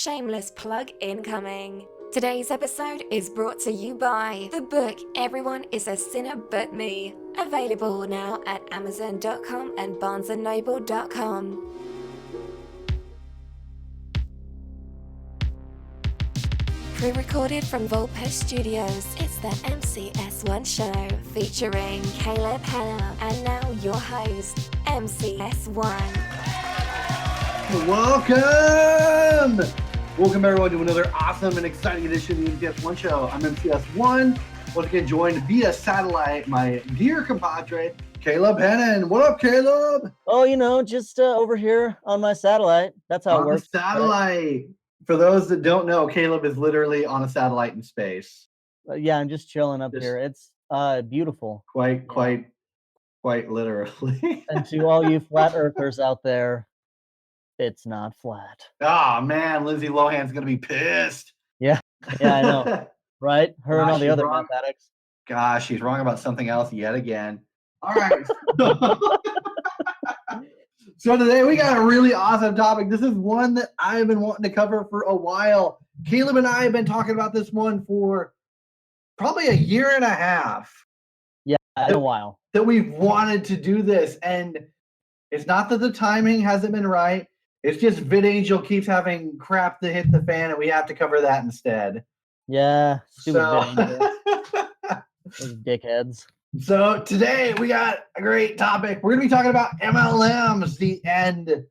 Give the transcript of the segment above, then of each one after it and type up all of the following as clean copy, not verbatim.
Shameless plug incoming. Today's episode is brought to you by the book Everyone is a Sinner But Me, available now at Amazon.com and BarnesandNoble.com. Pre-recorded from Volpe Studios, it's the MCS1 show featuring Caleb and now your host, MCS1. Welcome everyone to another awesome and exciting edition of the MCS1 show. I'm MCS1, once again joined via satellite, my dear compadre, Caleb Hennon. What up, Caleb? Oh, just over here on my satellite. That's how it works. Satellite. Right? For those that don't know, Caleb is literally on a satellite in space. Yeah, I'm just chilling up here. It's beautiful. Quite literally. And to all you flat earthers out there, it's not flat. Oh man, Lindsay Lohan's gonna be pissed. Yeah, I know. Right? Her and all the other mathematics. Gosh, she's wrong about something else yet again. All right. So today we got a really awesome topic. This is one that I've been wanting to cover for a while. Caleb and I have been talking about this one for probably a year and a half. Yeah, a while. That we've wanted to do this. And it's not that the timing hasn't been right. It's just VidAngel keeps having crap that hit the fan, and we have to cover that instead. Yeah, stupid VidAngel. Those dickheads. So today we got a great topic. We're going to be talking about MLMs, the end.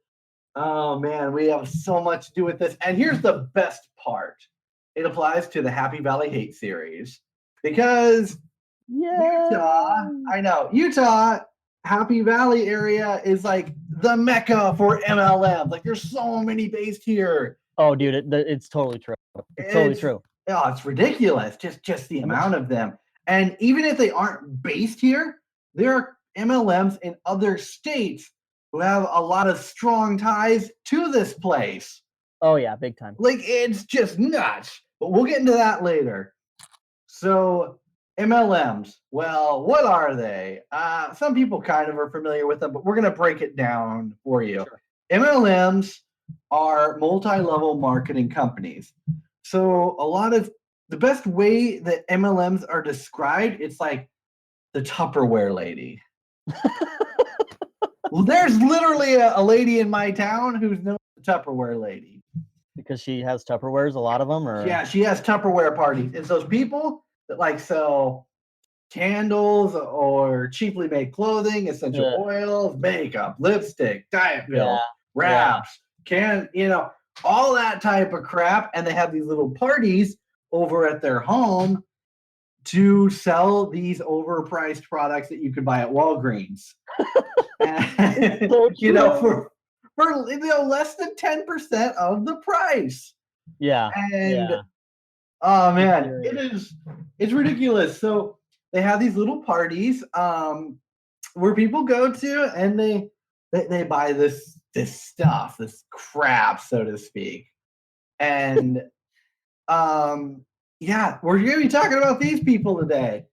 Oh, man, we have so much to do with this. And here's the best part. It applies to the Happy Valley Hate series. Because Utah, Happy Valley area is like the Mecca for MLMs. Like there's so many based here. Oh, dude, it's totally true. It's totally true. Oh, it's ridiculous. Just the amount of them. And even if they aren't based here, there are MLMs in other states who have a lot of strong ties to this place. Oh, yeah, big time. Like, it's just nuts. But we'll get into that later. So, MLMs, well, what are they? Some people kind of are familiar with them, but we're going to break it down for you. Sure. MLMs are multi-level marketing companies. So, the best way that MLMs are described, it's like the Tupperware lady. Well, there's literally a lady in my town who's known as the Tupperware lady. Because she has Tupperwares, a lot of them? Or? Yeah, she has Tupperware parties. It's those people that like sell candles or cheaply made clothing, essential oils, makeup, lipstick, diet pills, wraps, all that type of crap. And they have these little parties over at their home to sell these overpriced products that you could buy at Walgreens. And, for less than 10% of the price. Yeah. And oh man, it's ridiculous. So they have these little parties where people go to and they buy this stuff, this crap, so to speak. And we're going to be talking about these people today.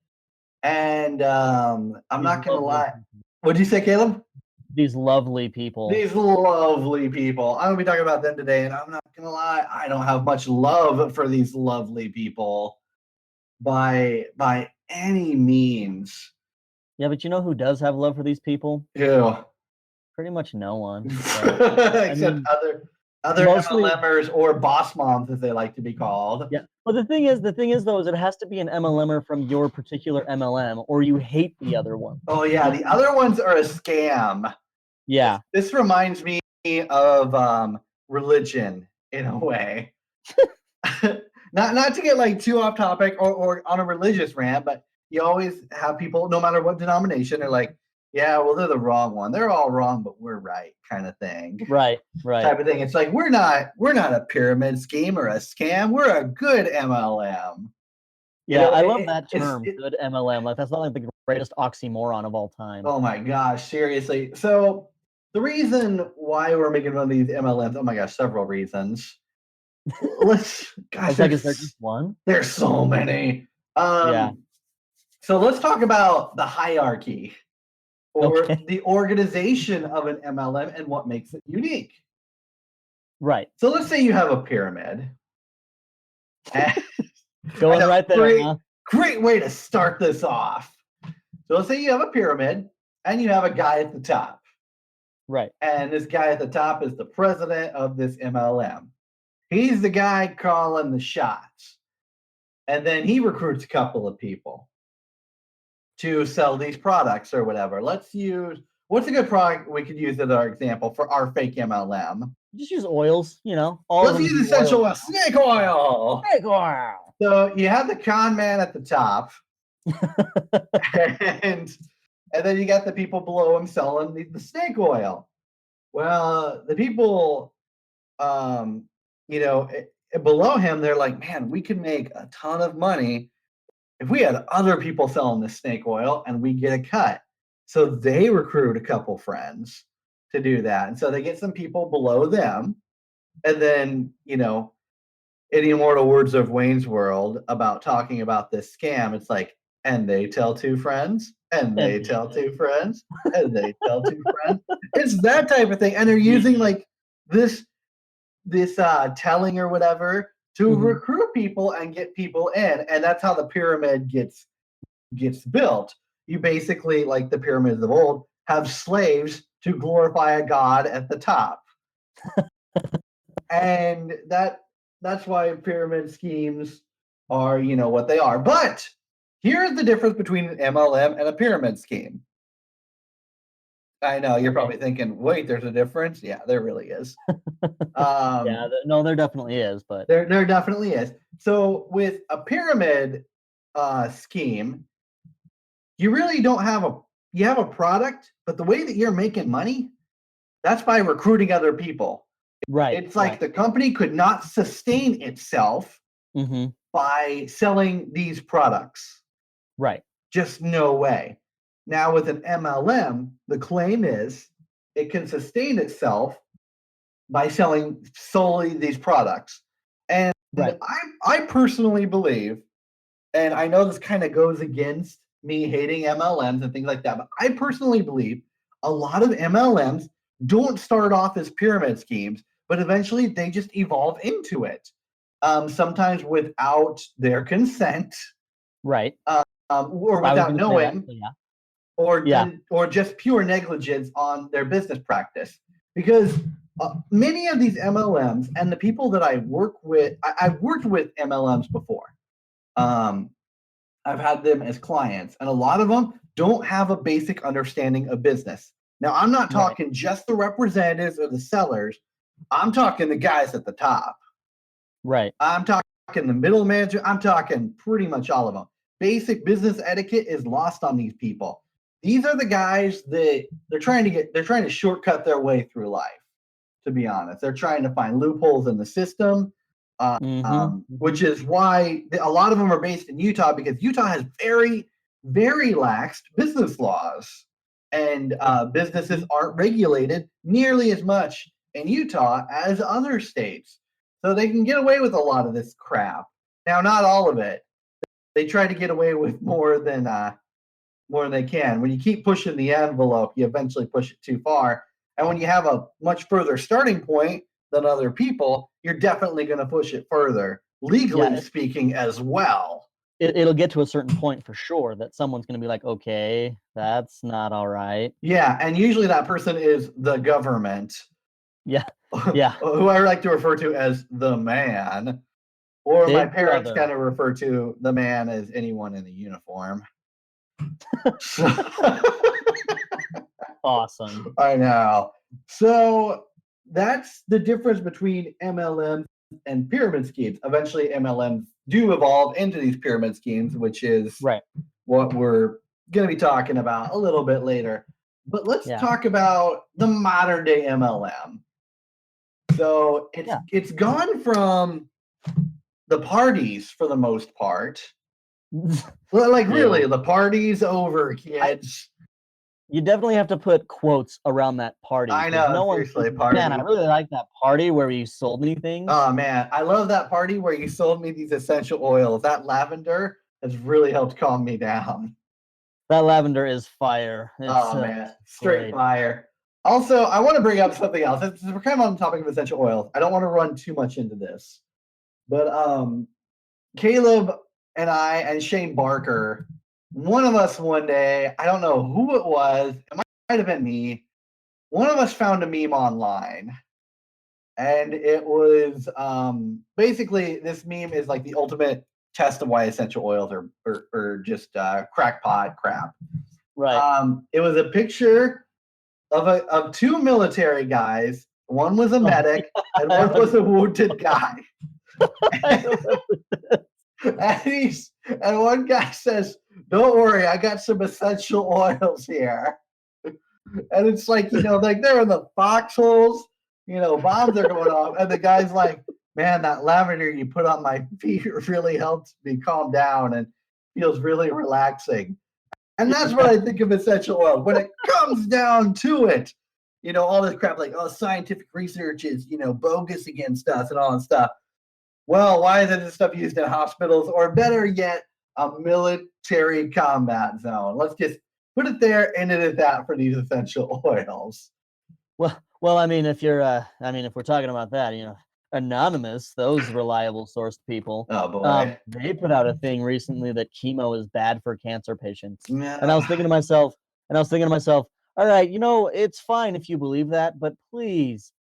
And I'm not going to lie. What'd you say, Caleb? These lovely people. These lovely people. I'm going to be talking about them today, and I'm not going to lie. I don't have much love for these lovely people by any means. Yeah, but you know who does have love for these people? Who? Pretty much no one. Except other MLMers or boss moms, as they like to be called. Yeah. Well, the thing is though, is it has to be an MLMer from your particular MLM, or you hate the other one. Oh yeah, the other ones are a scam. Yeah. This reminds me of religion in a way. not to get like too off topic or on a religious rant, but you always have people, no matter what denomination, they're like, yeah, well, they're the wrong one. They're all wrong, but we're right, kind of thing. Right. Type of thing. It's like we're not a pyramid scheme or a scam. We're a good MLM. Yeah, I love that term, good MLM. Like that's not like the greatest oxymoron of all time. Oh my gosh, seriously. So the reason why we're making one of these MLMs, oh my gosh, several reasons. Is there just one? There's so many. So let's talk about the hierarchy. Or the organization of an MLM and what makes it unique. Right. So let's say you have a pyramid. Going right there, huh? Great way to start this off. So let's say you have a pyramid and you have a guy at the top. Right. And this guy at the top is the president of this MLM. He's the guy calling the shots. And then he recruits a couple of people to sell these products or whatever. Let's use, what's a good product we could use as our example for our fake MLM? Just use oils, Let's use essential oil, snake oil. Snake oil. So you have the con man at the top, and then you got the people below him selling the snake oil. Well, the people, below him, they're like, man, we could make a ton of money if we had other people selling this snake oil and we get a cut. So they recruit a couple friends to do that. And so they get some people below them. And then, in the immortal words of Wayne's World about talking about this scam, it's like, and they tell two friends, and they tell two friends, and they tell two friends. It's that type of thing. And they're using like this telling or whatever to recruit people and get people in. And that's how the pyramid gets built. You basically, like the pyramids of old, have slaves to glorify a god at the top. And that's why pyramid schemes are, what they are. But here's the difference between an MLM and a pyramid scheme. I know you're probably thinking, wait, there's a difference? Yeah, there really is. There definitely is, but there definitely is. So with a pyramid scheme, you really don't have you have a product, but the way that you're making money, that's by recruiting other people. Right. It's like the company could not sustain itself by selling these products. Right. Just no way. Now with an MLM, the claim is it can sustain itself by selling solely these products. And I personally believe, and I know this kind of goes against me hating MLMs and things like that, but I personally believe a lot of MLMs don't start off as pyramid schemes, but eventually they just evolve into it. Sometimes without their consent. Right. Or without knowing. Or just pure negligence on their business practice. Because many of these MLMs and the people that I work with, I've worked with MLMs before. I've had them as clients, and a lot of them don't have a basic understanding of business. Now, I'm not talking just the representatives or the sellers. I'm talking the guys at the top. Right. I'm talking the middle manager. I'm talking pretty much all of them. Basic business etiquette is lost on these people. These are the guys that they're trying to shortcut their way through life, to be honest. They're trying to find loopholes in the system, which is why a lot of them are based in Utah, because Utah has very, very lax business laws. And businesses aren't regulated nearly as much in Utah as other states. So they can get away with a lot of this crap. Now, not all of it. They try to get away with more than they can. When you keep pushing the envelope, you eventually push it too far. And when you have a much further starting point than other people, you're definitely going to push it further, legally speaking as well. It'll get to a certain point for sure that someone's going to be like, okay, that's not all right. Yeah, and usually that person is the government. Yeah. Who I like to refer to as the man. Or my parents kind of refer to the man as anyone in a uniform. Awesome. I know. So that's the difference between MLM and pyramid schemes. Eventually, MLMs do evolve into these pyramid schemes, which is what we're going to be talking about a little bit later. But let's talk about the modern day MLM. So it's gone from the parties for the most part. Like really, the party's over, kids. You definitely have to put quotes around that party. I know, seriously, party. Man, I really like that party where you sold me things. Oh man, I love that party where you sold me these essential oils. That lavender has really helped calm me down. That lavender is fire. Man, straight fire. Also, I want to bring up something else. We're kind of on the topic of essential oils. I don't want to run too much into this, but Caleb and I and Shane Barker, one of us one day, I don't know who it was. It might have been me. One of us found a meme online, and it was basically this meme is like the ultimate test of why essential oils are just crackpot crap. Right. It was a picture of two military guys. One was a medic, and one was a wounded guy. And one guy says, "Don't worry, I got some essential oils here." And it's like, like they're in the foxholes, bombs are going off, and the guy's like, "Man, that lavender you put on my feet really helps me calm down and feels really relaxing." And that's what I think of essential oils. When it comes down to it, all this crap like, scientific research is, bogus against us and all that stuff. Well, why isn't this stuff used in hospitals, or better yet, a military combat zone? Let's just put it there and it is that for these essential oils. Well, I mean, if we're talking about that, Anonymous, those reliable sourced people. Oh boy. They put out a thing recently that chemo is bad for cancer patients. Yeah. And I was thinking to myself, all right, it's fine if you believe that, but please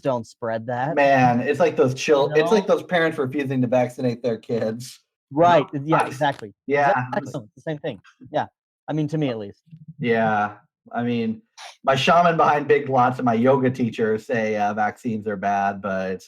don't spread that. Man, it's like those it's like those parents refusing to vaccinate their kids. Right. Yeah, exactly. Yeah. Excellent. The same thing. Yeah. I mean, to me at least. Yeah. I mean, my shaman behind big lots and my yoga teacher say vaccines are bad, but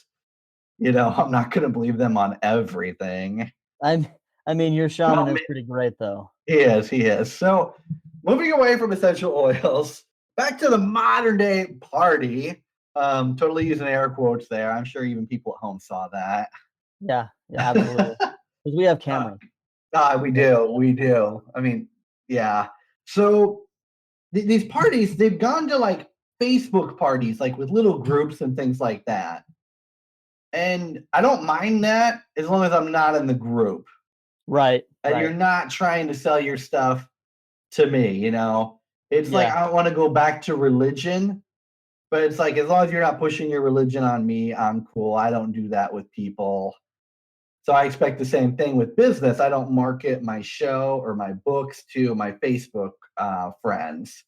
I'm not going to believe them on everything. I mean, your shaman is pretty great, though. He is. So, moving away from essential oils, back to the modern day party. Totally using air quotes there. I'm sure even people at home saw that. Yeah, absolutely. Because we have cameras. We do. I mean, yeah. So these parties, they've gone to like Facebook parties, like with little groups and things like that. And I don't mind that as long as I'm not in the group. Right. And you're not trying to sell your stuff to me, It's like, I don't want to go back to religion, but it's like, as long as you're not pushing your religion on me, I'm cool. I don't do that with people. So I expect the same thing with business. I don't market my show or my books to my Facebook friends.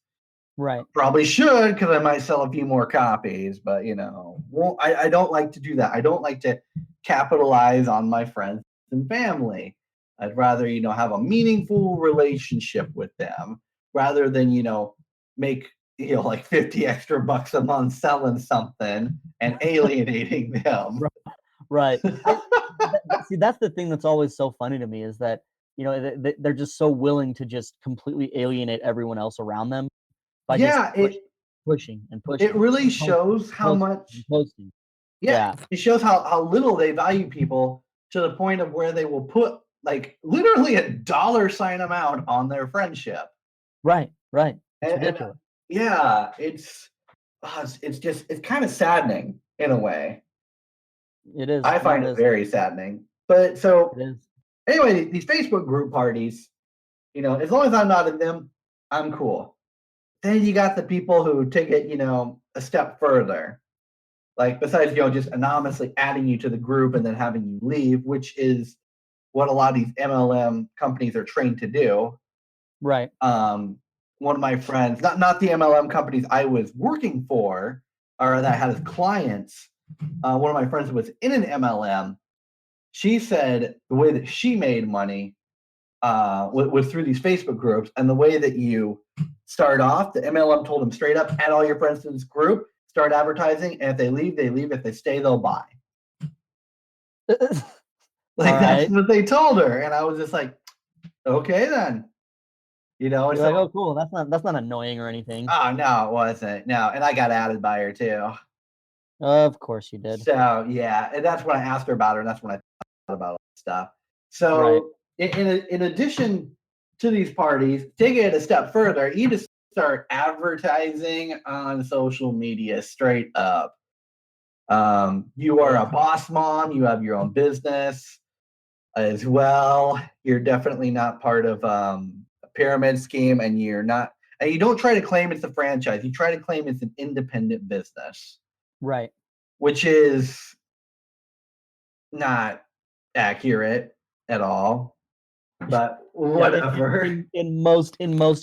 Right. Probably should, because I might sell a few more copies, but I don't like to do that. I don't like to capitalize on my friends and family. I'd rather, have a meaningful relationship with them rather than, make, like 50 extra bucks a month selling something and alienating them. Right. See, that's the thing that's always so funny to me is that, they're just so willing to just completely alienate everyone else around them. By pushing. It really shows how much. Yeah, it shows how little they value people to the point of where they will put like literally a $sign amount on their friendship. Right. It's ridiculous. It's kind of saddening in a way. It is. I find it very saddening. But so anyway, these Facebook group parties, as long as I'm not in them, I'm cool. Then you got the people who take it, a step further. Like besides, just anonymously adding you to the group and then having you leave, which is what a lot of these MLM companies are trained to do. Right. One of my friends, not the MLM companies I was working for or that I had as clients, one of my friends who was in an MLM, she said the way that she made money was through these Facebook groups, and the way that you start off, the MLM told them straight up, add all your friends to this group, start advertising, and if they leave, they leave. If they stay, they'll buy. That's what they told her, and I was just like, okay then. You're like, oh cool, that's not annoying or anything. Oh no, it wasn't. No, and I got added by her too. Of course you did. So yeah, and that's when I asked her about her, and that's when I thought about all that stuff. So in addition to these parties, taking it a step further, you just start advertising on social media straight up. You are a boss mom, you have your own business as well. You're definitely not part of a pyramid scheme, and And you don't try to claim it's a franchise. You try to claim it's an independent business. Right. Which is not accurate at all. But whatever. In most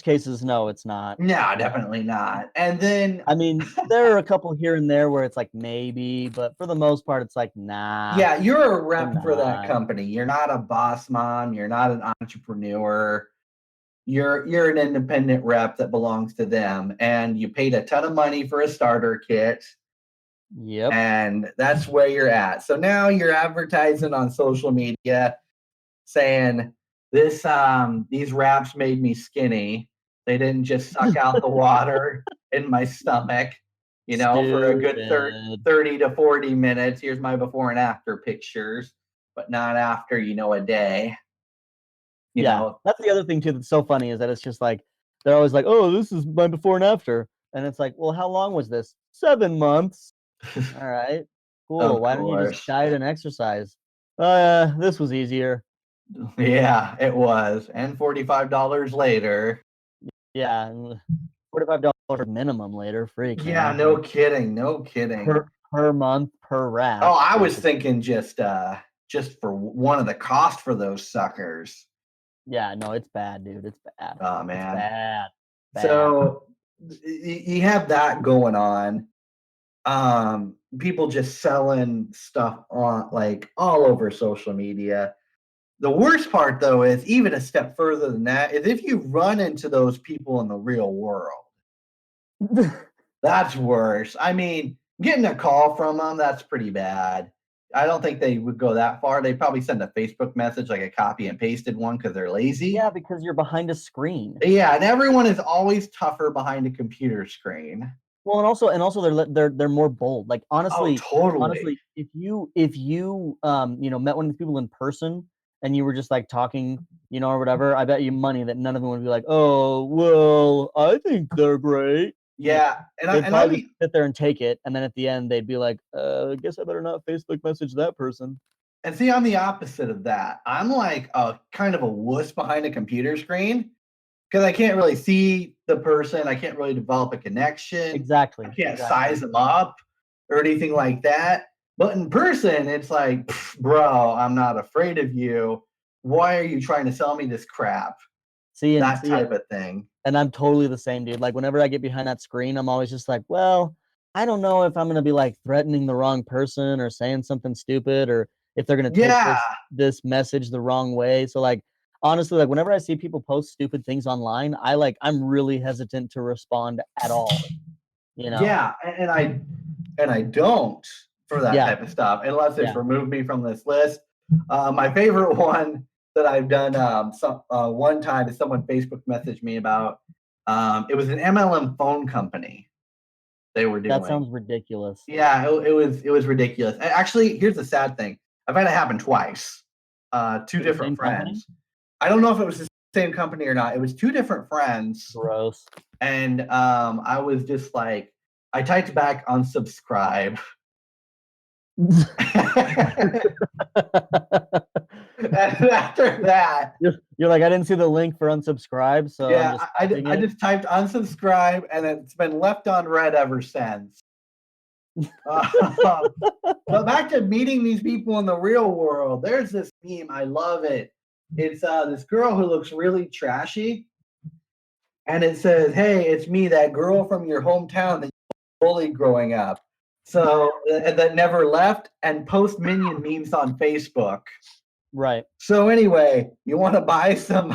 cases, no, it's not. No, definitely not. And then I mean, there are a couple here and there where it's like maybe, but for the most part, it's like nah. Yeah, you're a rep for that company. You're not a boss mom. You're not an entrepreneur. You're an independent rep that belongs to them, and you paid a ton of money for a starter kit. Yep. And that's where you're at. So now you're advertising on social media saying these wraps made me skinny. They didn't just suck out the water in my stomach, for a good 30 to 40 minutes. Here's my before and after pictures, but not after, a day. You know? That's the other thing too that's so funny is that it's just like they're always like, oh, this is my before and after. And it's like, well, how long was this? 7 months. All right, cool. Why don't you just diet and exercise? This was easier. Yeah, it was. And $45 later. Yeah, $45 minimum later, freak. Yeah, no kidding. Per month, per wrap. Oh, I was thinking just for one of the cost for those suckers. Yeah, no, it's bad, dude. It's bad. Oh man, it's bad. So you have that going on. People just selling stuff on like all over social media. The worst part though is even a step further than that is if you run into those people in the real world. That's worse. I mean, getting a call from them, that's pretty bad. I don't think they would go that far. They'd probably send a Facebook message, like a copy and pasted one, because they're lazy. Yeah, because you're behind a screen. Yeah, and everyone is always tougher behind a computer screen. Well, and also they're more bold. Like honestly, totally. Honestly, if you met one of these people in person and you were just like talking, or whatever, I bet you money that none of them would be like, oh, well, I think they're great. Yeah, and I'd sit there and take it, and then at the end they'd be like, I guess I better not Facebook message that person. And see, I'm the opposite of that. I'm like a kind of a wuss behind a computer screen because I can't really see the person. I can't really develop a connection. Exactly. I can't size them up or anything like that. But in person, it's like, bro, I'm not afraid of you. Why are you trying to sell me this crap? That type of thing. And I'm totally the same, dude. Like whenever I get behind that screen, I'm always just like, well, I don't know if I'm going to be like threatening the wrong person or saying something stupid or if they're going to take this message the wrong way. So like, honestly, like whenever I see people post stupid things online, I'm really hesitant to respond at all. Yeah. And I don't for that type of stuff, unless it's removed me from this list. My favorite one that I've done one time is someone Facebook messaged me about. It was an MLM phone company they were doing. That sounds ridiculous. Yeah, it was ridiculous. Actually, here's the sad thing. I've had it happen twice. Two different friends. Company? I don't know if it was the same company or not. It was two different friends. Gross. And I was just like, I typed back unsubscribe. And after that, you're like, I didn't see the link for unsubscribe, so yeah, I just typed unsubscribe, and it's been left on red ever since. But back to meeting these people in the real world. There's this meme, I love it. It's this girl who looks really trashy, and it says, "Hey, it's me, that girl from your hometown that you bullied growing up." So that never left, and post minion memes on Facebook. Right. So anyway, you want to buy some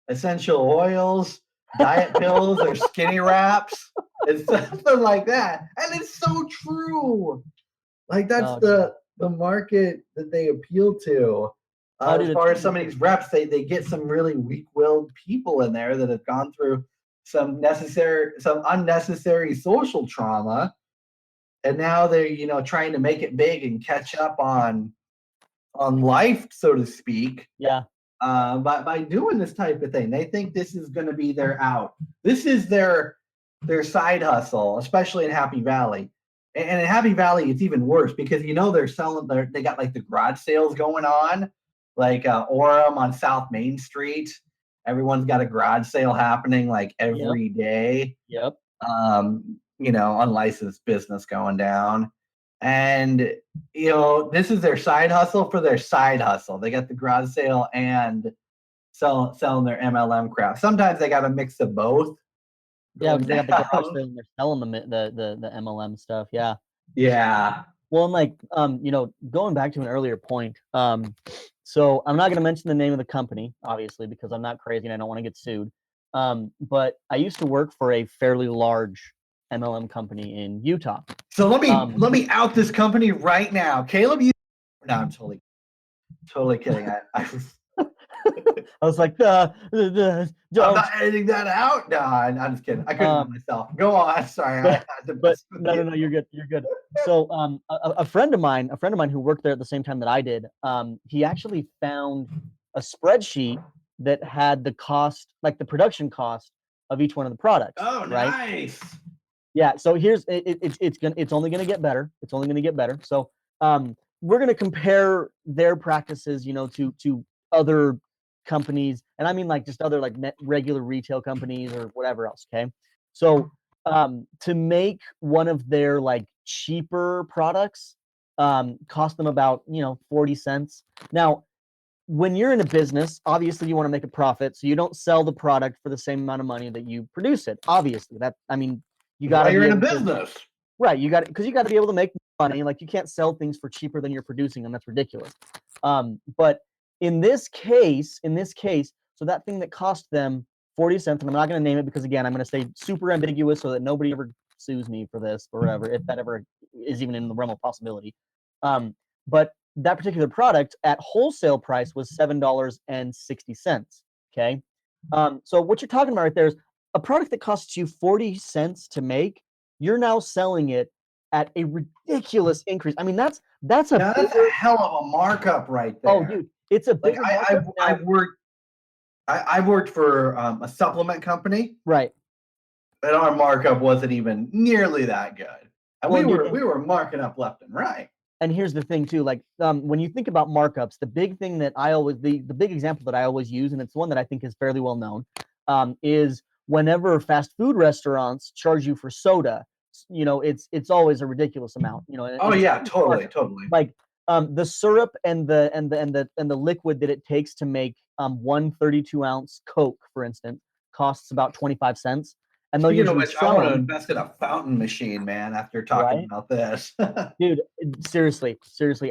essential oils, diet pills, or skinny wraps? It's something like that, and it's so true. Like that's the market that they appeal to. As far as some of these reps, they get some really weak-willed people in there that have gone through some unnecessary social trauma. And now they're, trying to make it big and catch up on life, so to speak. Yeah. By doing this type of thing, they think this is going to be their out. This is their side hustle, especially in Happy Valley. And in Happy Valley, it's even worse because they're selling. They got like the garage sales going on, like Orem on South Main Street. Everyone's got a garage sale happening like every day. Yep. Unlicensed business going down. And, this is their side hustle for their side hustle. They got the garage sale and selling their MLM crap. Sometimes they got a mix of both. Yeah, because they got the garage sale and they're selling the MLM stuff. Yeah. Yeah. Well, and like, going back to an earlier point, so I'm not going to mention the name of the company, obviously, because I'm not crazy and I don't want to get sued. But I used to work for a fairly large MLM company in Utah. So let me out this company right now. Caleb, no, I'm totally kidding. I was like, I'm not editing that out. No, I'm just kidding. I couldn't help myself. Go on. Sorry. No, you're good. You're good. So, a friend of mine who worked there at the same time that I did, he actually found a spreadsheet that had the cost, like the production cost of each one of the products. Oh, right? Nice. Yeah. So here's it's only gonna get better. It's only gonna get better. So, we're gonna compare their practices, to other companies, and I mean like just other like regular retail companies or whatever else. Okay. So, to make one of their like cheaper products, cost them about 40 cents. Now, when you're in a business, obviously you want to make a profit, so you don't sell the product for the same amount of money that you produce it. Obviously, you got to. You're in a business, right? You got because you got to be able to make money. Like you can't sell things for cheaper than you're producing them. That's ridiculous. But in this case, so that thing that cost them 40 cents, and I'm not going to name it because again, I'm going to stay super ambiguous so that nobody ever sues me for this or whatever, if that ever is even in the realm of possibility. But that particular product at wholesale price was $7.60. Okay. So what you're talking about right there is a product that costs you 40 cents to make. You're now selling it at a ridiculous increase. I mean, that's a hell of a markup right there. Oh, dude, it's a big. I've worked for a supplement company, right? And our markup wasn't even nearly that good. And we were marking up left and right. And here's the thing too, like when you think about markups, the big thing that the big example that I always use, and it's one that I think is fairly well known, is whenever fast food restaurants charge you for soda, it's always a ridiculous amount, Oh yeah, totally. Like the syrup and the liquid that it takes to make 1 32-ounce Coke, for instance, costs about 25 cents. And they'll usually I want to invest in a fountain machine, man, after talking about this. Dude, seriously.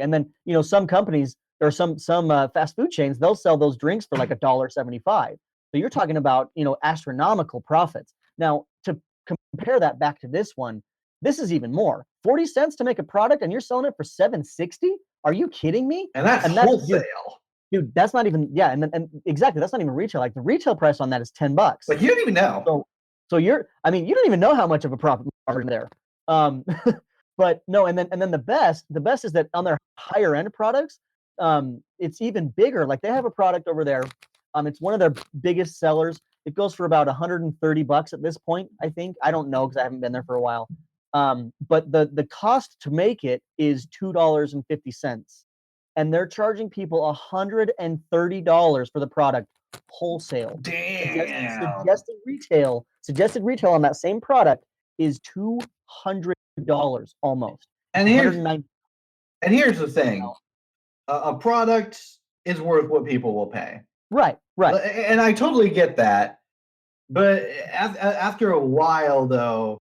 And then, some companies or some fast food chains, they'll sell those drinks for like $1.75. So you're talking about, astronomical profits. Now, to compare that back to this one, this is even more. 40 cents to make a product and you're selling it for $7.60? Are you kidding me? And that's wholesale. Dude, that's not even, and exactly, that's not even retail. Like the retail price on that is $10. But you don't even know. So you don't even know how much of a profit margin there. But no, and then the best is that on their higher end products, it's even bigger. Like they have a product over there. It's one of their biggest sellers. It goes for about $130 at this point, I think. I don't know because I haven't been there for a while. But the cost to make it is $2.50. And they're charging people $130 for the product wholesale. Damn. Suggested retail on that same product is $200 almost. And here's the thing. A product is worth what people will pay. Right. And I totally get that. But after a while, though,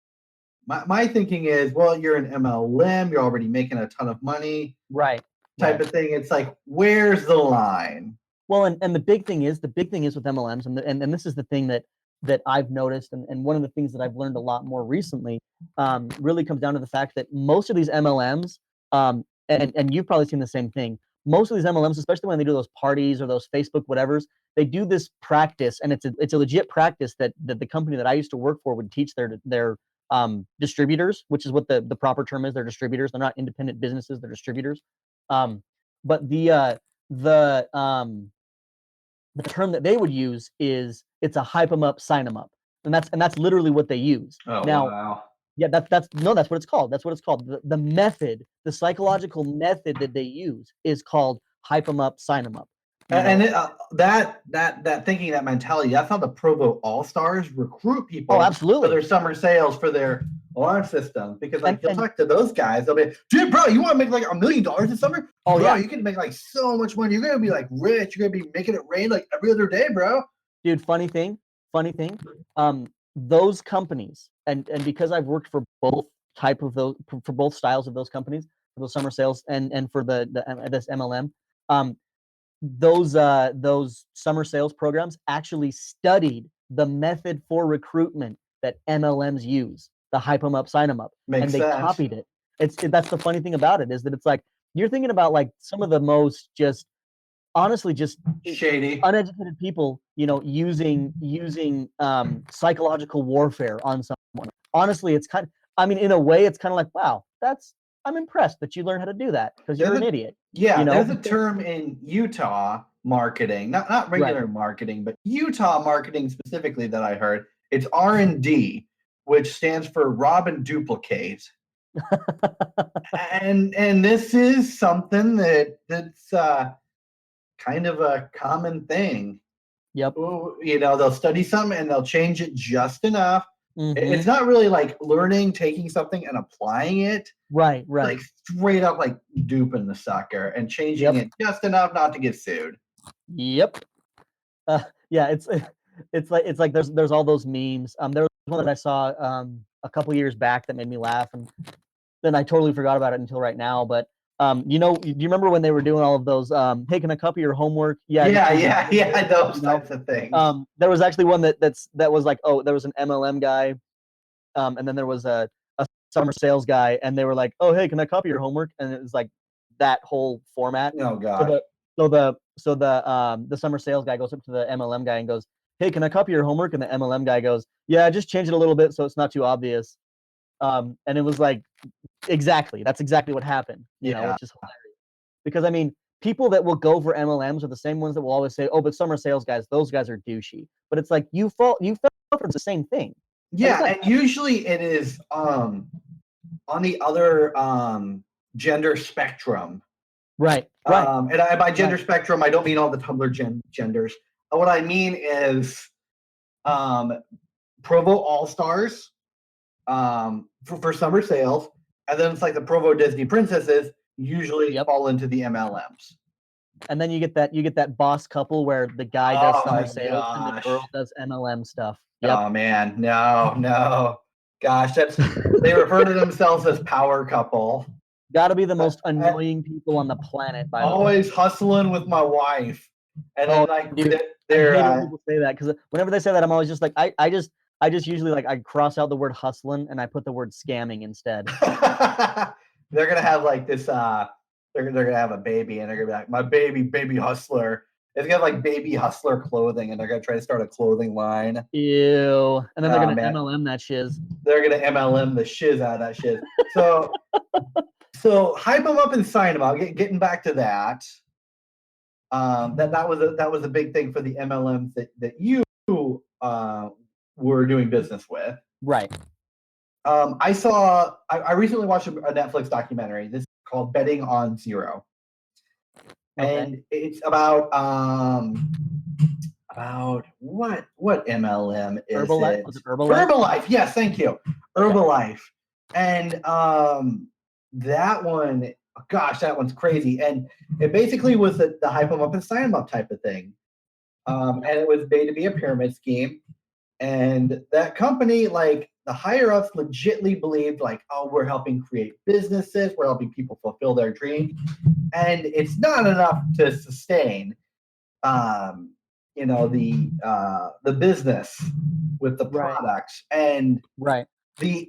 my thinking is, well, you're an MLM. You're already making a ton of money. Right. Type of thing. It's like, where's the line? Well, and the big thing is with MLMs, and this is the thing that I've noticed, and one of the things that I've learned a lot more recently, really comes down to the fact that most of these MLMs, and you've probably seen the same thing. Most of these MLMs, especially when they do those parties or those Facebook whatevers, they do this practice, and it's a legit practice that the company that I used to work for would teach their distributors, which is what the proper term is. They're distributors. They're not independent businesses. They're distributors. But the term that they would use is it's a hype 'em up, sign 'em up, and that's literally what they use. Oh, now, wow. Yeah, that's what it's called. That's what it's called. The method, the psychological method that they use is called hype 'em up, sign 'em up. And that thinking, that mentality, that's how the Provo All-Stars recruit people. Oh, absolutely. For their summer sales for their alarm system. Because like you'll talk to those guys, they'll be, dude, bro, you want to make like $1 million this summer? Oh, bro, yeah. You can make like so much money. You're gonna be like rich. You're gonna be making it rain like every other day, bro. Dude, funny thing. Those companies, and because I've worked for both for both styles of those companies, for those summer sales and for this MLM, those summer sales programs actually studied the method for recruitment that MLMs use, the hype them up, sign them up, and they copied it. That's the funny thing about it, is that it's like you're thinking about like some of the most just honestly just shady, uneducated people, using psychological warfare on someone. Honestly, it's kind of, I mean, in a way, it's kind of like, wow, I'm impressed that you learned how to do that, because you're an idiot. Yeah, there's a term in Utah marketing, not regular marketing, but Utah marketing specifically that I heard. It's R&D, which stands for rob and duplicate. and this is something that's kind of a common thing. Yep. They'll study something and they'll change it just enough. Mm-hmm. It's not really like learning, taking something and applying it. Right. Like straight up like duping the sucker and changing it just enough not to get sued. Yep. Yeah, it's like there's all those memes. There was one that I saw a couple years back that made me laugh, and then I totally forgot about it until right now. But do you remember when they were doing all of those? Hey, can I copy your homework? Yeah, those types of things. There was actually one that was like, oh, there was an MLM guy, and then there was a summer sales guy, and they were like, oh, hey, can I copy your homework? And it was like that whole format. Oh god. So the summer sales guy goes up to the MLM guy and goes, hey, can I copy your homework? And the MLM guy goes, yeah, just change it a little bit so it's not too obvious. And it was like, that's exactly what happened, which is hilarious. Because I mean, people that will go for MLMs are the same ones that will always say, oh, but summer sales guys, those guys are douchey. But it's like, you fell for the same thing. Yeah, and usually it is on the other gender spectrum. Right. And by gender spectrum, I don't mean all the Tumblr genders. What I mean is Provo All-Stars for summer sales, and then it's like the Provo Disney princesses usually fall into the MLMs. And then you get that boss couple where the guy does summer sales and the girl does MLM stuff. Yep. Oh man, no. Gosh, they refer to themselves as power couple. Got to be the most annoying people on the planet. By always hustling with my wife, and then like they're I hate when people say that, because whenever they say that, I'm always just like, I just usually like I cross out the word hustling and I put the word scamming instead. They're gonna have like this. They're gonna have a baby, and they're gonna be like, my baby hustler. It's gonna have like baby hustler clothing, and they're gonna try to start a clothing line. Ew! And then they're gonna MLM that shiz. They're gonna MLM the shiz out of that shit. So hype them up and sign them out. Getting back to that. That was a big thing for the MLMs that you were doing business with. Right. I recently watched a Netflix documentary. This is called Betting on Zero. Okay. And it's about what MLM is Herbalife? it? Was it Herbalife? Herbalife, yes, thank you. Herbalife. And that one, gosh, that one's crazy. And it basically was the hype them up and sign them up type of thing. And it was made to be a pyramid scheme. And that company, like the higher ups legitly believed like, oh, we're helping create businesses, we're helping people fulfill their dreams. And it's not enough to sustain the business with the products. And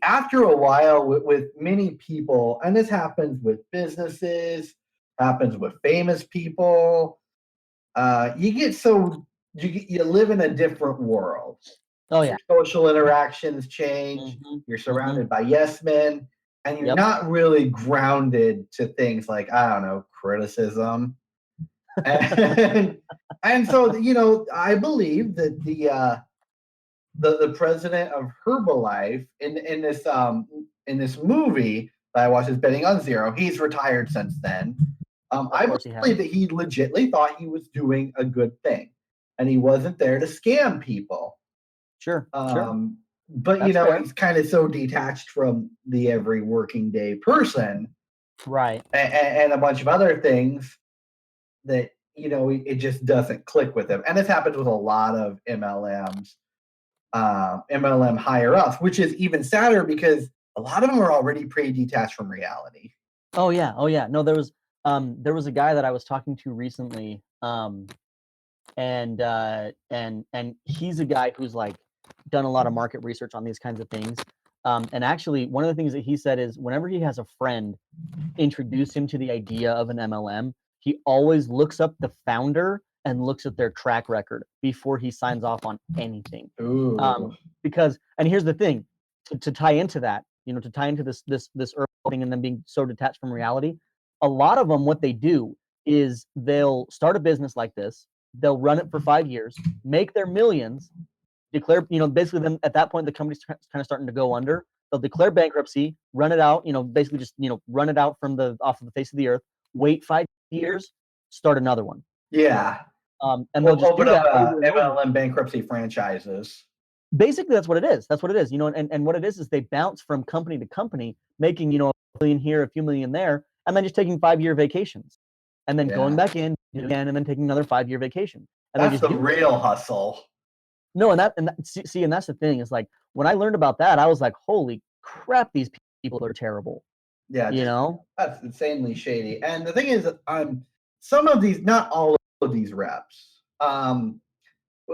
after a while with many people, and this happens with businesses, happens with famous people, you live in a different world. Oh yeah. Your social interactions change. Mm-hmm. You're surrounded by yes men, and you're not really grounded to things like, I don't know, criticism. and so I believe that the president of Herbalife in this movie that I watched is Betting on Zero. He's retired since then. I believe that he legitimately thought he was doing a good thing, and he wasn't there to scam people. Sure. But That's fair. he's kind of so detached from the every working day person, right, and a bunch of other things that it just doesn't click with him. And this happens with a lot of MLMs, MLM higher ups, which is even sadder because a lot of them are already pretty detached from reality. Oh yeah. No, there was a guy that I was talking to recently, and he's a guy who's like done a lot of market research on these kinds of things. And actually, one of the things that he said is whenever he has a friend introduce him to the idea of an MLM, he always looks up the founder and looks at their track record before he signs off on anything. Because, and here's the thing, to tie into that, to tie into this early thing and then being so detached from reality, a lot of them, what they do is they'll start a business like this, they'll run it for 5 years, make their millions, declare, basically then at that point the company's kind of starting to go under. They'll declare bankruptcy, run it out, basically just run it out off of the face of the earth, wait 5 years, start another one. Yeah. And they'll just open do that up MLM bankruptcy franchises. Basically, that's what it is. And what it is they bounce from company to company, making $1 million here, a few million there, and then just taking 5-year vacations, and then going back in again, and then taking another 5-year vacation. And that's the real hustle. No, and that's the thing is like when I learned about that, I was like, holy crap, these people are terrible. Yeah, that's insanely shady. And the thing is, some of these, not all of these reps,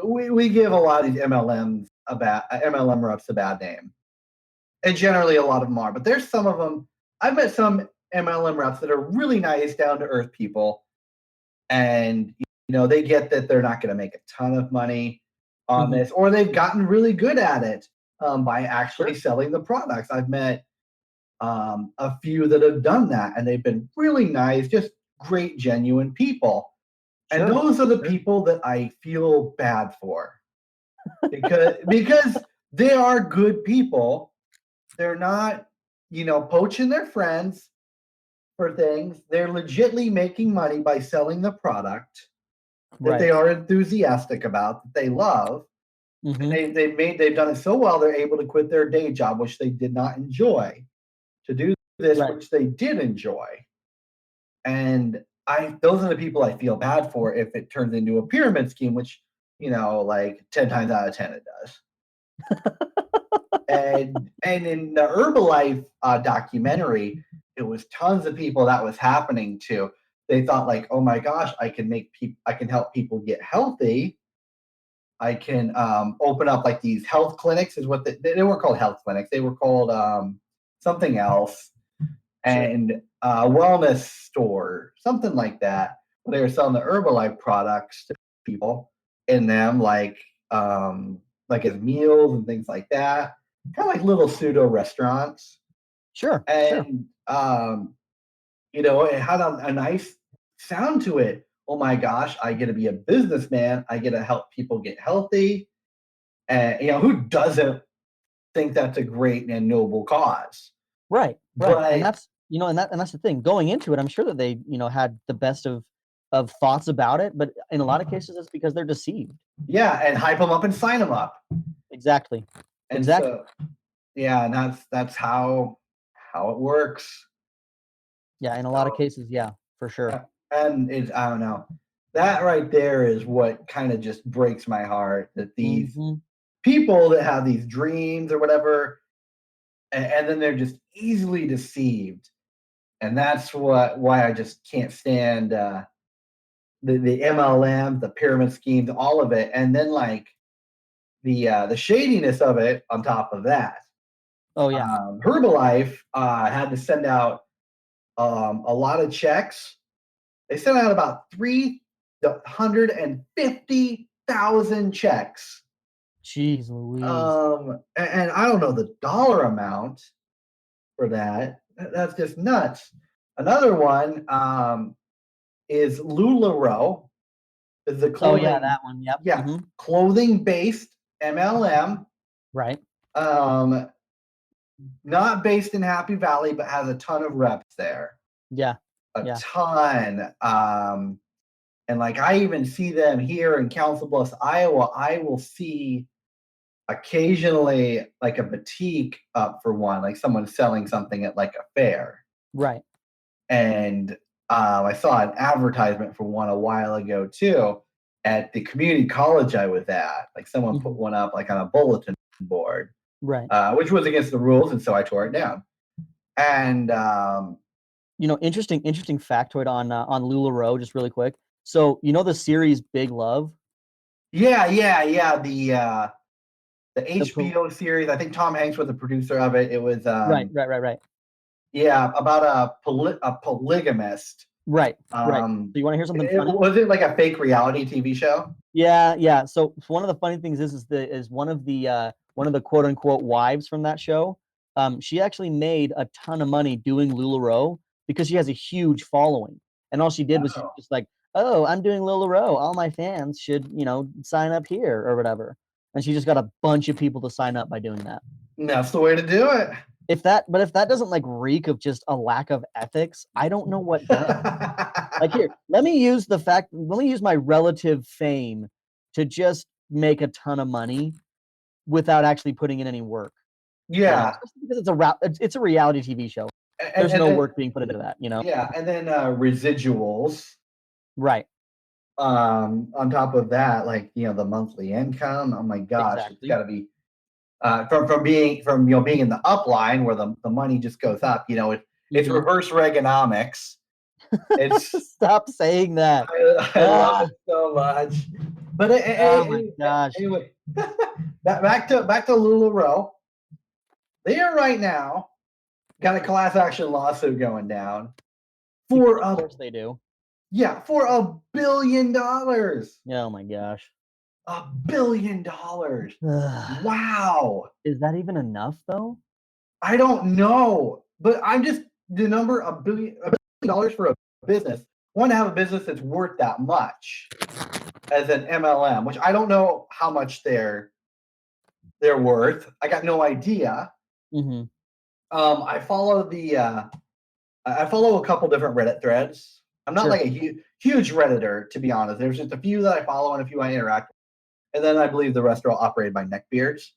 we give a lot of these MLM reps a bad name, and generally a lot of them are. But there's some of them. I've met some MLM reps that are really nice, down to earth people, and they get that they're not going to make a ton of money on this, or they've gotten really good at it by actually selling the products. I've met a few that have done that, and they've been really nice, just great, genuine people. And those are the people that I feel bad for, because they are good people. They're not, poaching their friends for things. They're legitimately making money by selling the product that they are enthusiastic about, that they love. And they've done it so well, they're able to quit their day job, which they did not enjoy, to do this, which they did enjoy. And those are the people I feel bad for if it turns into a pyramid scheme, which, like 10 times out of 10 it does. and in the Herbalife documentary, it was tons of people that was happening to. They thought like, oh my gosh, I can help people get healthy. I can open up like these health clinics, is what they weren't called health clinics. They were called something else, and wellness store, something like that. They were selling the Herbalife products to people in them, like as meals and things like that, kind of like little pseudo restaurants. And it had a nice sound to it. Oh my gosh, I get to be a businessman. I get to help people get healthy. And who doesn't think that's a great and noble cause? Right. And that's and that's the thing. Going into it, I'm sure that they had the best of thoughts about it, but in a lot of cases, it's because they're deceived. Yeah, and hype them up and sign them up. Exactly. So, and that's how it works. Yeah, in a lot of cases, yeah, for sure. And I don't know. That right there is what kind of just breaks my heart, that these people that have these dreams or whatever, and then they're just easily deceived. And that's why I just can't stand the MLM, the pyramid schemes, all of it. And then like the shadiness of it on top of that. Oh yeah. Herbalife had to send out a lot of checks. They sent out about 350,000 checks. Jeez Louise. And I don't know the dollar amount for that. That's just nuts. Another one is LuLaRoe. Is the clothing? Oh yeah, that one. Yep. Yeah, clothing-based MLM. Right. Not based in Happy Valley, but has a ton of reps there. Yeah. a ton. And like I even see them here in Council Bluffs, Iowa. I will see occasionally like a boutique up for one, like someone selling something at like a fair. Right. And I saw an advertisement for one a while ago too at the community college I was at. Like someone put one up like on a bulletin board, right? Which was against the rules, and so I tore it down. And interesting factoid on LuLaRoe, just really quick. So the series Big Love? Yeah. The HBO series. I think Tom Hanks was the producer of it. It was right. Yeah, about a polygamist. Right. So you want to hear something funny? Was it like a fake reality TV show? Yeah. So one of the funny things is one of the quote unquote wives from that show. She actually made a ton of money doing LuLaRoe because she has a huge following, and all she did was just like, oh, I'm doing LuLaRoe. All my fans should sign up here or whatever, and she just got a bunch of people to sign up by doing that. That's the way to do it. If that doesn't like reek of just a lack of ethics, I don't know what does. Like here, let me use my relative fame to just make a ton of money without actually putting in any work. Yeah, because it's a reality TV show. There's no work being put into that, Yeah, and then residuals. Right. On top of that, like the monthly income. Oh my gosh, exactly. It's got to be. From being in the upline where the money just goes up, it's reverse Reaganomics. It's stop saying that. I love it so much. But my gosh. Anyway, back to LuLaRoe. They are right now got a class action lawsuit going down for of course they do. Yeah, for $1 billion. Oh my gosh. $1 billion. Wow. Is that even enough though? I don't know, but I'm just the number $1 billion for a business. Want to have a business that's worth that much as an MLM, which I don't know how much they're worth. I got no idea. Mm-hmm. I follow I follow a couple different Reddit threads. I'm not like a huge Redditor, to be honest. There's just a few that I follow and a few I interact with. And then I believe the rest are all operated by neckbeards.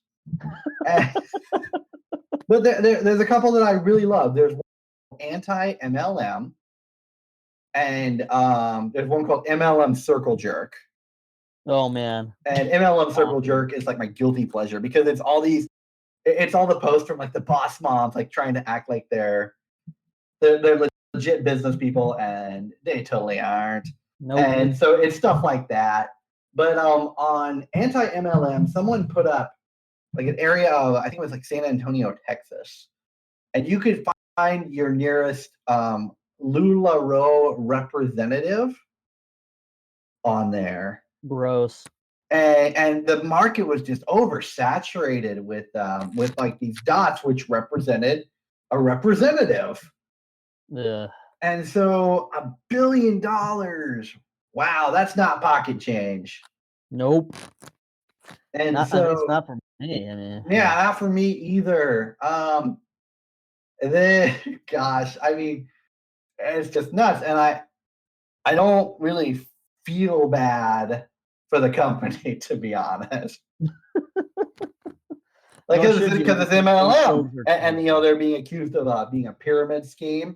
But there's a couple that I really love. There's one anti-MLM, and there's one called MLM Circle Jerk. Oh man! And MLM Circle Jerk is like my guilty pleasure because it's all the posts from like the boss moms like trying to act like they're legit business people, and they totally aren't. Nope. And so it's stuff like that. But on anti-MLM, someone put up like an area of, I think it was like San Antonio, Texas, and you could find your nearest LuLaRoe representative on there. Gross. And the market was just oversaturated with like these dots which represented a representative. Yeah. And so $1 billion. Wow, that's not pocket change. Nope. And it's not for me. I mean, yeah, not for me either. And then, gosh, I mean, it's just nuts. And I don't really feel bad for the company, to be honest. Like, because it's MLM, and they're being accused of being a pyramid scheme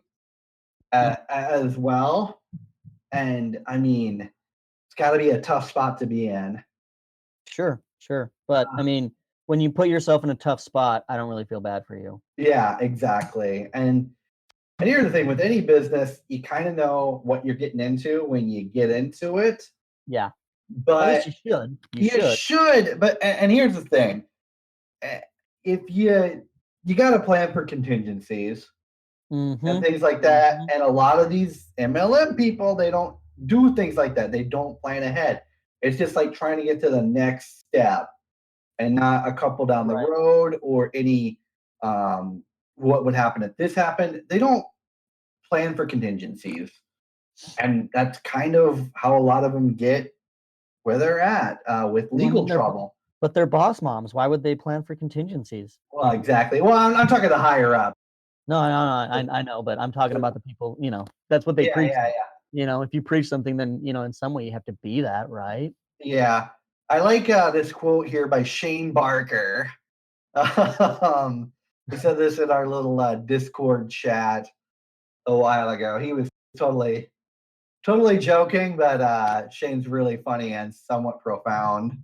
as well. And I mean, it's got to be a tough spot to be in. Sure. But I mean, when you put yourself in a tough spot, I don't really feel bad for you. Yeah, exactly. And here's the thing with any business, you kind of know what you're getting into when you get into it. Yeah. But you should. You should. But and here's the thing. If you got to plan for contingencies and things like that. And a lot of these MLM people, they don't do things like that. They don't plan ahead. It's just like trying to get to the next step and not a couple down the road or any what would happen if this happened. They don't plan for contingencies. And that's kind of how a lot of them get where they're at with legal trouble. But they're boss moms. Why would they plan for contingencies? Well, exactly. Well, I'm talking the higher up. No, I know, but I'm talking about the people, that's what they preach. If you preach something, then, in some way you have to be that, right? Yeah. I like this quote here by Shane Barker. He said this in our little Discord chat a while ago. He was totally joking, but Shane's really funny and somewhat profound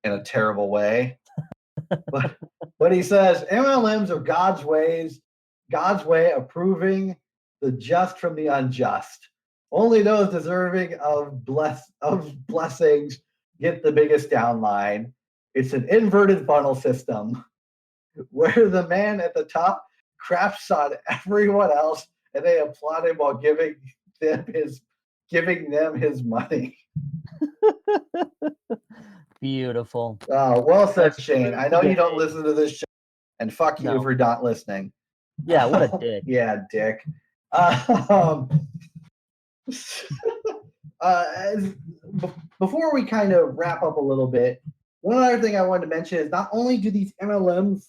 in a terrible way. But he says MLMs are God's way of proving the just from the unjust. Only those deserving of blessings get the biggest downline. It's an inverted funnel system where the man at the top craps on everyone else and they applaud him while giving them his money. Beautiful. Well said, Shane. I know you don't listen to this show, and fuck you for not listening. Yeah, what a dick. Yeah, dick. Before we kind of wrap up a little bit, one other thing I wanted to mention is not only do these MLMs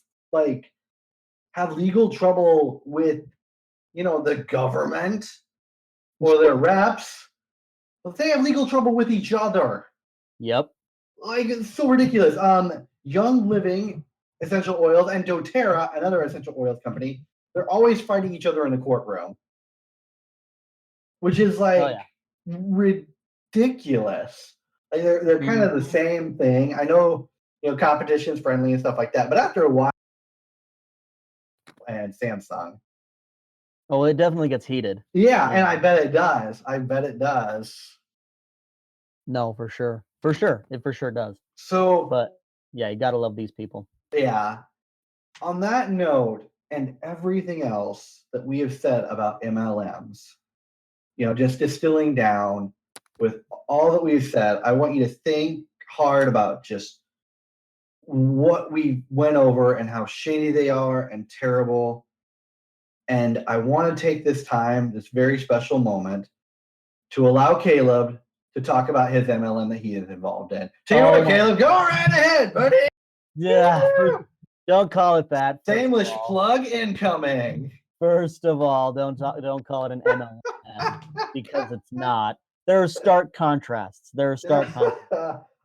have legal trouble with the government or their reps, but they have legal trouble with each other. Yep. It's so ridiculous. Young Living Essential Oils and doTERRA, another essential oils company, they're always fighting each other in the courtroom, which is ridiculous. They're kind of the same thing. I know competition's friendly and stuff like that, but after a while, and Samsung. Oh, it definitely gets heated. Yeah, and I bet it does. No, for sure. For sure. It for sure does. So, but yeah, you gotta love these people. Yeah. On that note, and everything else that we have said about MLMs, just distilling down with all that we've said, I want you to think hard about just what we went over and how shady they are and terrible. And I want to take this very special moment, to allow Caleb to talk about his MLM that he is involved in. Caleb, go right ahead, buddy. Yeah. Don't call it that. Shameless plug incoming. First of all, don't call it an MLM because it's not. There are stark contrasts. What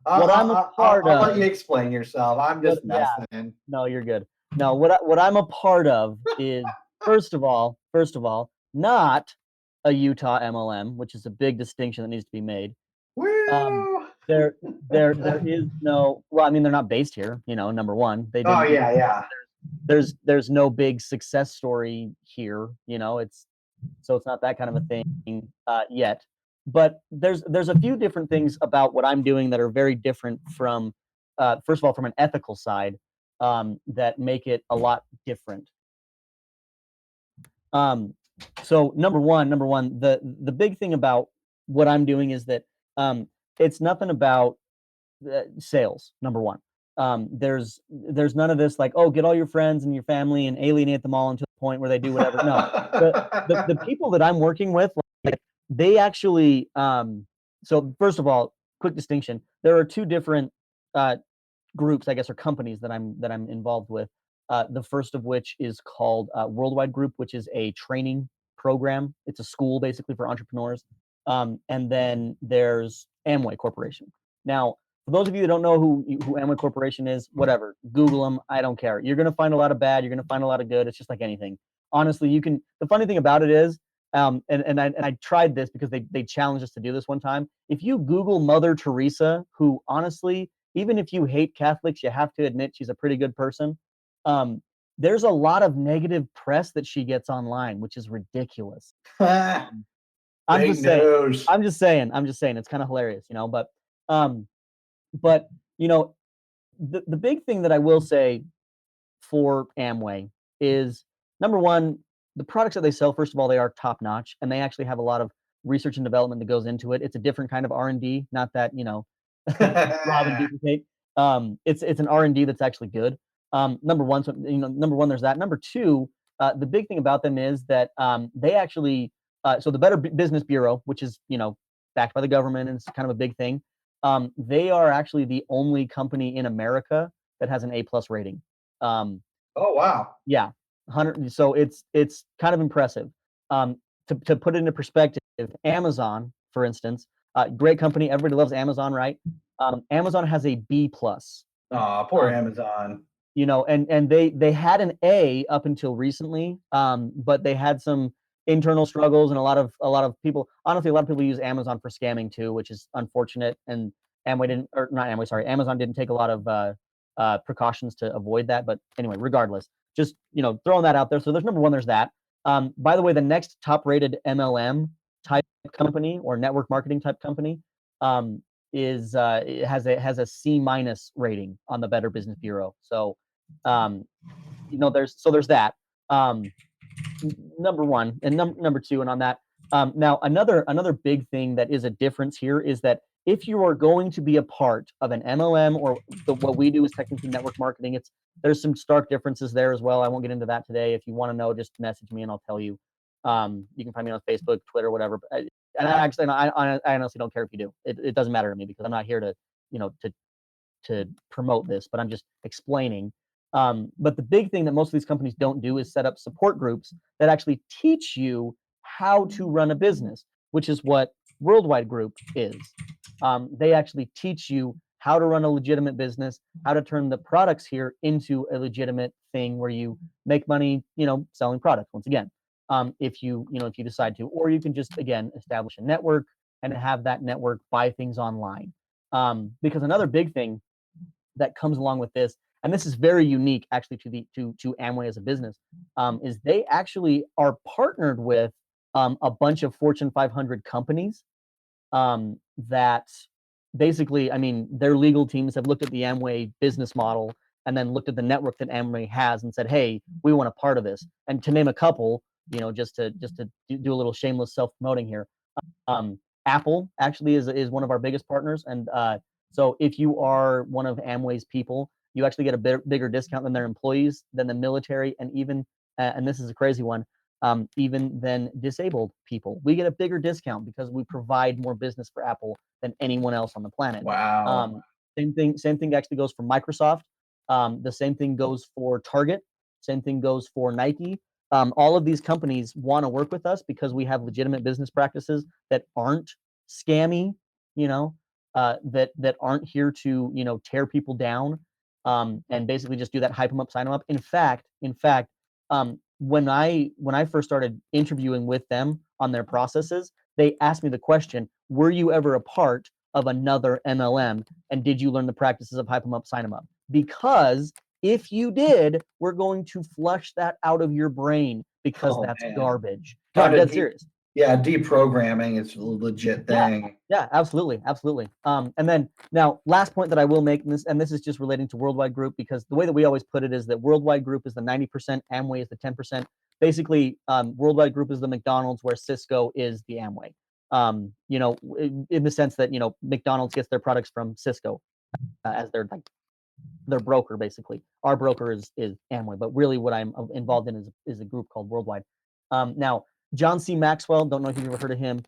I'm a part of. I'll let you explain yourself. I'm just messing. Yeah. No, you're good. No, what I'm a part of is first of all, not a Utah MLM, which is a big distinction that needs to be made. There is no. Well, I mean, they're not based here. Number one, they. Yeah. There's no big success story here. It's not that kind of a thing yet. But there's a few different things about what I'm doing that are very different from, first of all, from an ethical side, that make it a lot different. So number one, the big thing about what I'm doing is that it's nothing about sales. Number one, there's none of this like, oh, get all your friends and your family and alienate them all until the point where they do whatever. No, the people that I'm working with, they actually. So first of all, quick distinction: there are two different groups, I guess, or companies that I'm involved with. The first of which is called Worldwide Group, which is a training program. It's a school basically for entrepreneurs. And then there's Amway Corporation. Now, for those of you that don't know who Amway Corporation is, whatever, Google them. I don't care. You're going to find a lot of bad. You're going to find a lot of good. It's just like anything. Honestly, you can. The funny thing about it is, and I tried this because they challenged us to do this one time. If you Google Mother Teresa, who honestly, even if you hate Catholics, you have to admit she's a pretty good person. There's a lot of negative press that she gets online, which is ridiculous. I'm just saying, it's kind of hilarious, but the big thing that I will say for Amway is, number one, the products that they sell, first of all, they are top notch, and they actually have a lot of research and development that goes into it. It's a different kind of R&D, not that, rob and duplicate. It's an R&D that's actually good. Number one, there's that. Number two, the big thing about them is that they actually, so the Better Business Bureau, which is backed by the government and it's kind of a big thing. They are actually the only company in America that has an A+ rating. Oh wow! Yeah, 100. So it's kind of impressive. To put it into perspective, Amazon, for instance, great company. Everybody loves Amazon, right? Amazon has a B plus. Oh, poor Amazon. You know, and they had an A up until recently, but they had some internal struggles, and a lot of people, honestly, a lot of people use Amazon for scamming too, which is unfortunate. And Amazon didn't take a lot of precautions to avoid that. But anyway, regardless, just, you know, throwing that out there. So there's number one, there's that. By the way, the next top rated MLM type company or network marketing type company is it has a C minus rating on the Better Business Bureau. So you know, there's that. Number one, and number two, and on that. Now another big thing that is a difference here is that if you are going to be a part of an MLM, or what we do is technically network marketing, there's some stark differences there as well. I won't get into that today. If you want to know, just message me and I'll tell you. You can find me on Facebook, Twitter, whatever. And I honestly don't care if you do. It doesn't matter to me, because I'm not here to, you know, to promote this, but I'm just explaining. But the big thing that most of these companies don't do is set up support groups that actually teach you how to run a business, which is what Worldwide Group is. They actually teach you how to run a legitimate business, how to turn the products here into a legitimate thing where you make money, you know, selling products. Once again, if you decide to, or you can just, again, establish a network and have that network buy things online. Because another big thing that comes along with this, and this is very unique actually to Amway as a business, is they actually are partnered with a bunch of Fortune 500 companies that basically, I mean, their legal teams have looked at the Amway business model and then looked at the network that Amway has and said, hey, we want a part of this. And to name a couple, you know, just to do a little shameless self-promoting here, Apple actually is one of our biggest partners. And so if you are one of Amway's people, you actually get a bigger discount than their employees, than the military, and even, and this is a crazy one, even than disabled people. We get a bigger discount because we provide more business for Apple than anyone else on the planet. Wow. Same thing actually goes for Microsoft. The same thing goes for Target. Same thing goes for Nike. All of these companies want to work with us because we have legitimate business practices that aren't scammy, you know, that aren't here to, you know, tear people down, and basically just do that hype them up, sign them up. In fact, when I first started interviewing with them on their processes, they asked me the question, were you ever a part of another MLM, and did you learn the practices of hype them up, sign them up? Because if you did, we're going to flush that out of your brain, because that's garbage. No, I'm dead serious. Yeah, deprogramming is a legit thing. Yeah, absolutely. And then now, last point that I will make, and this is just relating to Worldwide Group, because the way that we always put it is that Worldwide Group is the 90%, Amway is the 10%. Basically, Worldwide Group is the McDonald's, where Cisco is the Amway. You know, in the sense that, you know, McDonald's gets their products from Cisco as their broker, basically. Our broker is Amway, but really what I'm involved in is a group called Worldwide. Now, John C. Maxwell, don't know if you've ever heard of him,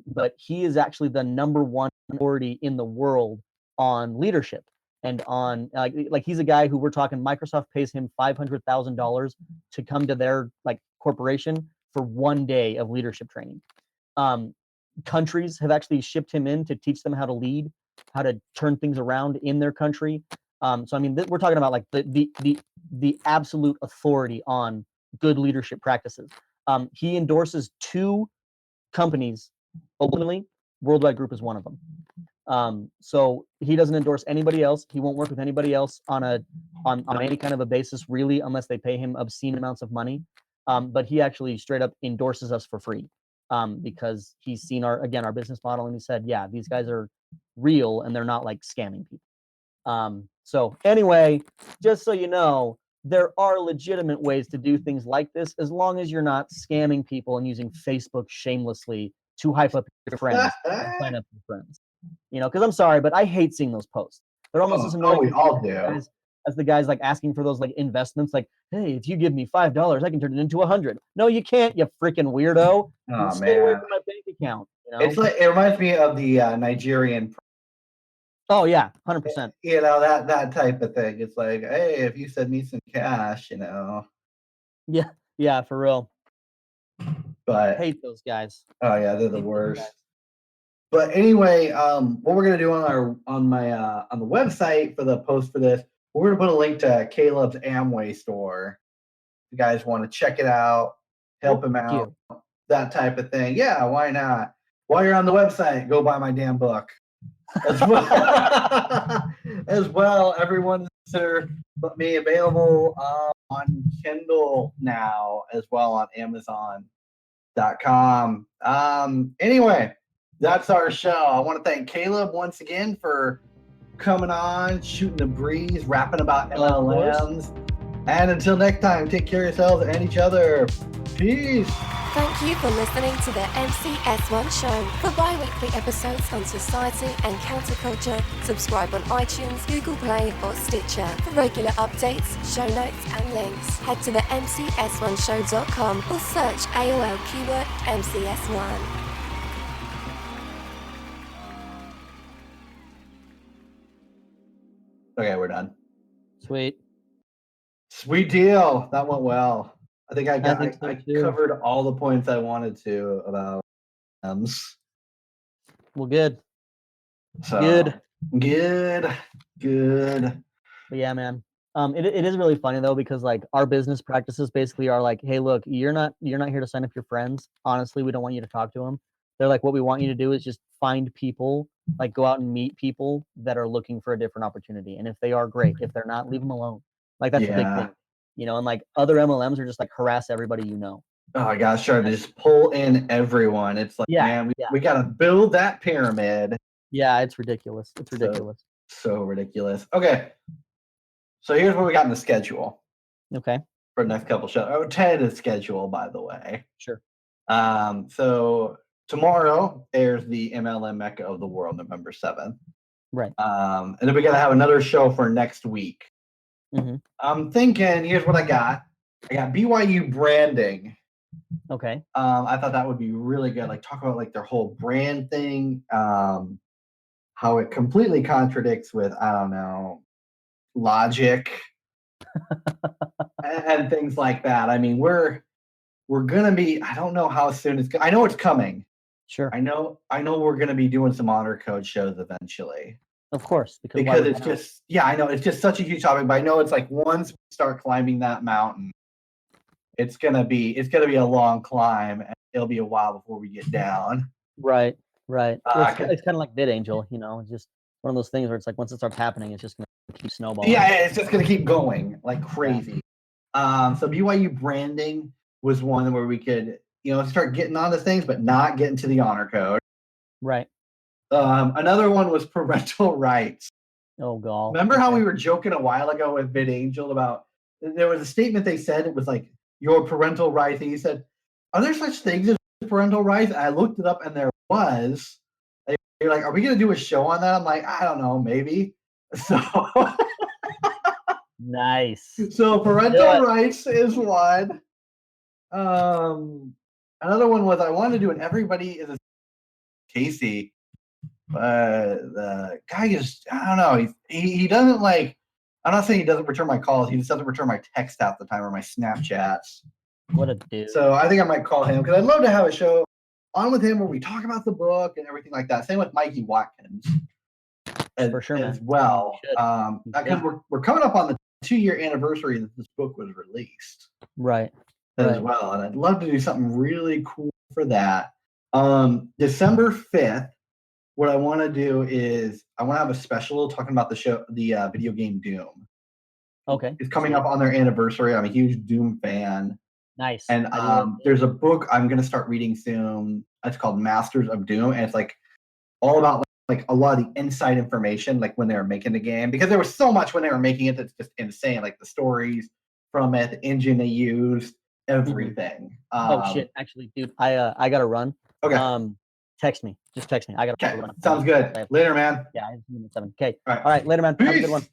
but he is actually the #1 authority in the world on leadership, and on like he's a guy who, we're talking, Microsoft pays him $500,000 to come to their corporation for 1 day of leadership training. Countries have actually shipped him in to teach them how to lead, how to turn things around in their country. So I mean, we're talking about the absolute authority on good leadership practices. He endorses 2 companies openly. Worldwide Group is one of them. So he doesn't endorse anybody else. He won't work with anybody else on any kind of a basis, really, unless they pay him obscene amounts of money. But he actually straight up endorses us for free, because he's seen our business model, and he said, yeah, these guys are real and they're not scamming people. So anyway, just so you know, there are legitimate ways to do things like this, as long as you're not scamming people and using Facebook shamelessly to hype up your friends, sign up your friends. You know, because I'm sorry, but I hate seeing those posts. They're almost as annoying. We all do. As the guys asking for those Investments, hey, if you give me $5, I can turn it into 100. No, you can't, you freaking weirdo. Stay away from my bank account. You know? It's it reminds me of the Nigerian. Oh yeah, 100%. You know, that type of thing. It's hey, if you send me some cash, you know. Yeah, for real. But Hate those guys. oh yeah, they're the worst. But anyway, what we're gonna do on the website for the post for this, we're gonna put a link to Caleb's Amway store. If you guys want to check it out, help him out, that type of thing. Yeah, why not? While you're on the website, go buy my damn book. As well, everyone consider me available on Kindle now, as well on Amazon.com. Anyway, that's our show. I want to thank Caleb once again for coming on, shooting the breeze, rapping about MLMs. And until next time, take care of yourselves and each other. Peace. Thank you for listening to the MCS1 show. For bi-weekly episodes on society and counterculture, subscribe on iTunes, Google Play, or Stitcher. For regular updates, show notes, and links, head to the MCS1show.com or search AOL keyword MCS1. Okay, we're done. Sweet deal. That went well. I think I covered all the points I wanted to about MLMs. Well, good. So, good. But yeah, man. It is really funny though, because like our business practices basically are like, hey, look, you're not here to sign up your friends. Honestly, we don't want you to talk to them. They're like, what we want you to do is just find people, like go out and meet people that are looking for a different opportunity. And if they are, great. If they're not, leave them alone. Like that's the big thing. And like other MLMs are just like harass everybody you know. Oh my gosh, trying to just pull in everyone. It's like, man, we got to build that pyramid. Yeah, it's ridiculous. It's ridiculous. So ridiculous. Okay. So here's what we got in the schedule. Okay. For the next couple shows. Oh, tentative schedule, by the way. Sure. So tomorrow airs the MLM Mecha of the World, November 7th. Right. And then we got to have another show for next week. Mm-hmm. I'm thinking, here's what I got. I got BYU branding. Okay. I thought that would be really good. Like talk about like their whole brand thing, how it completely contradicts with, I don't know, logic and things like that. I mean, we're gonna be, I don't know how soon it's I know it's coming. Sure. I know we're gonna be doing some honor code shows eventually. Of course, because it's just I know it's just such a huge topic, but I know it's like once we start climbing that mountain, it's gonna be a long climb, and it'll be a while before we get down. Right. Well, it's kind of like VidAngel, it's just one of those things where it's like once it starts happening, it's just gonna keep snowballing. Yeah, it's just gonna keep going like crazy. So BYU branding was one where we could start getting onto things, but not get into the honor code. Right. Another one was parental rights. Oh god. Remember how we were joking a while ago with VidAngel about there was a statement they said, it was like your parental rights, and he said, are there such things as parental rights? And I looked it up and there was. You're like, are we gonna do a show on that? I'm like, I don't know, maybe. So nice. So parental rights is one. Another one was I wanted to do an everybody is a Casey. But the guy just, I don't know, he doesn't like, I'm not saying he doesn't return my calls, he just doesn't return my text half the time or my Snapchats. What a dude. So I think I might call him, because I'd love to have a show on with him where we talk about the book and everything like that. Same with Mikey Watkins for sure, as well. Because we're coming up on the 2-year anniversary that this book was released. Right. As well. And I'd love to do something really cool for that. December 5th, what I want to do is I want to have a special talking about the video game Doom. Okay. It's coming up on their anniversary. I'm a huge Doom fan. Nice. And there's a book I'm going to start reading soon. It's called Masters of Doom. And it's like all about like a lot of the inside information, like when they were making the game, because there was so much when they were making it that's just insane. Like the stories from it, the engine they used, everything. Oh shit. Actually, dude, I got to run. Okay. Text me. Just text me. I got to run. Sounds good. Later, man. Yeah, I'm 7. Okay. All right. Later, man. Peace. Have a good one.